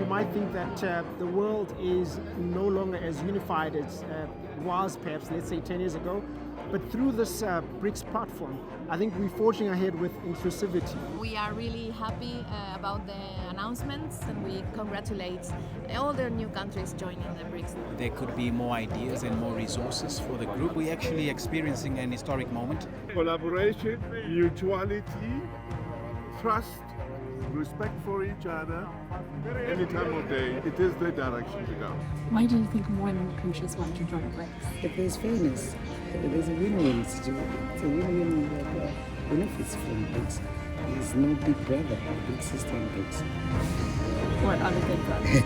you might think that the world is no longer as unified as was perhaps, let's say, 10 years ago. But through this BRICS platform, I think we're forging ahead with inclusivity. We are really happy about the announcements, and we congratulate all the new countries joining the BRICS. There could be more ideas and more resources for the group. We're actually experiencing an historic moment. Collaboration, mutuality, trust, respect for each other, any time of day, it is the direction to go. Why do you think more and more countries want to join BRICS? If there's fairness, if there's a win-win situation, it's a win-win benefits from BRICS. There's no big brother, big sister in BRICS. What are the big brothers?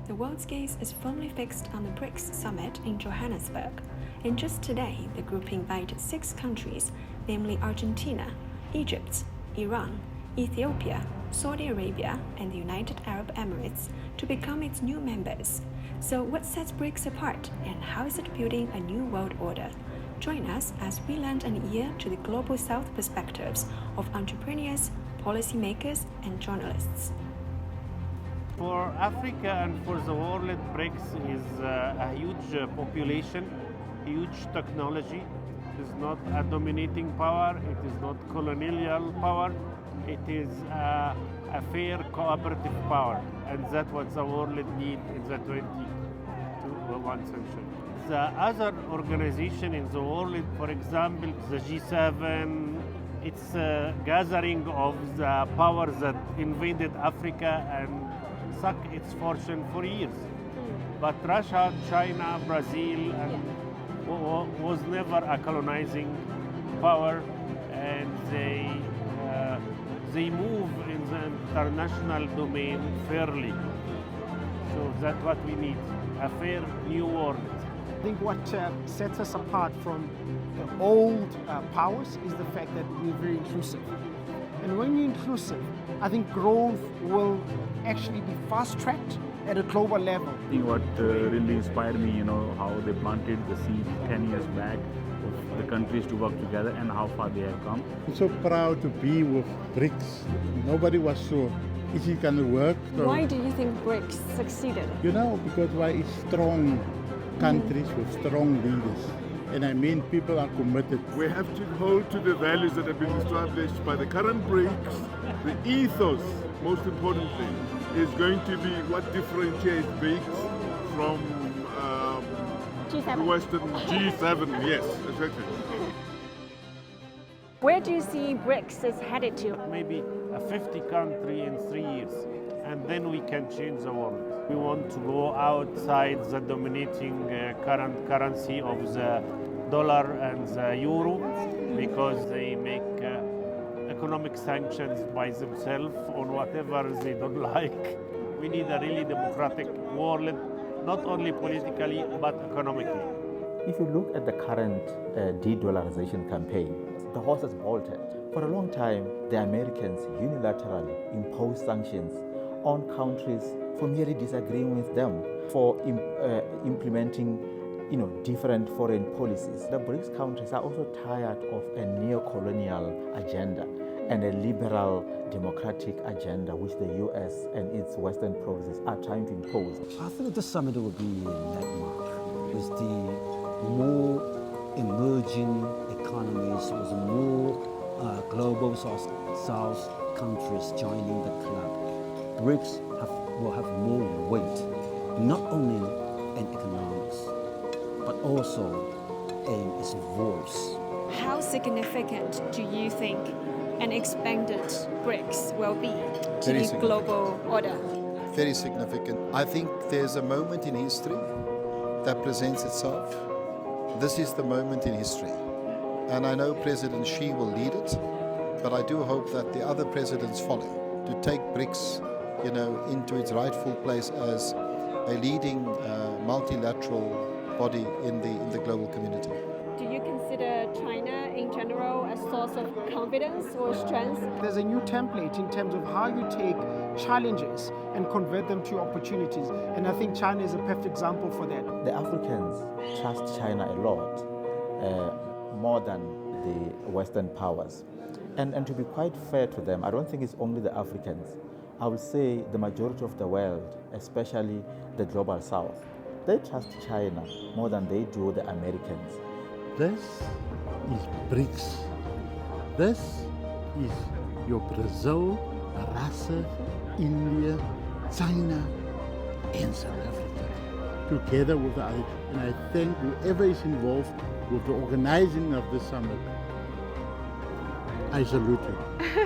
The world's gaze is firmly fixed on the BRICS summit in Johannesburg. And just today, the group invited 6 countries, namely Argentina, Egypt, Iran, Ethiopia, Saudi Arabia, and the United Arab Emirates, to become its new members. So what sets BRICS apart, and how is it building a new world order? Join us as we lend an ear to the Global South perspectives of entrepreneurs, policymakers, and journalists. For Africa and for the world, BRICS is a huge population, huge technology. It is not a dominating power, it is not colonial power, it is a fair cooperative power, and that's what the world needs in the 21st century. The other organization in the world, for example, the G7, it's a gathering of the powers that invaded Africa and sucked its fortune for years. But Russia, China, Brazil, and was never a colonizing power, and they move in the international domain fairly. So that's what we need, a fair new world. I think what sets us apart from the old powers is the fact that we're very inclusive. And when you're inclusive, I think growth will actually be fast-tracked at a global level. I think what really inspired me, how they planted the seed 10 years back of the countries to work together and how far they have come. I'm so proud to be with BRICS. Nobody was sure, is it going to work? So, why do you think BRICS succeeded? Because why it's strong countries with strong leaders. And I mean, people are committed. We have to hold to the values that have been established by the current BRICS. The ethos, most importantly, is going to be what differentiates BRICS from G7. the Western G7. Yes, exactly. Where do you see BRICS is headed to? Maybe a 50 country in 3 years, and then we can change the world. We want to go outside the dominating current currency of the dollar and the euro, because they make economic sanctions by themselves on whatever they don't like. We need a really democratic world, not only politically but economically. If you look at the current de-dollarization campaign, the horse has bolted. For a long time, the Americans unilaterally imposed sanctions on countries for merely disagreeing with them, for implementing different foreign policies. The BRICS countries are also tired of a neo-colonial agenda and a liberal democratic agenda which the US and its Western proxies are trying to impose. I think this summit will be a landmark with the more emerging economies, with more global South countries joining the club. BRICS will have more weight, not only in economics, but also in its voice. How significant do you think an expanded BRICS will be to the global order? Very significant. I think there's a moment in history that presents itself. This is the moment in history. And I know President Xi will lead it, but I do hope that the other presidents follow to take BRICS into its rightful place as a leading multilateral body in the global community. Do you consider China in general a source of confidence or strength? There's a new template in terms of how you take challenges and convert them to opportunities. And I think China is a perfect example for that. The Africans trust China a lot, more than the Western powers. And to be quite fair to them, I don't think it's only the Africans. I would say the majority of the world, especially the global south, they trust China more than they do the Americans. This is BRICS. This is your Brazil, Russia, India, China, and South Africa, together with the others. And I thank whoever is involved with the organizing of this summit. I salute you.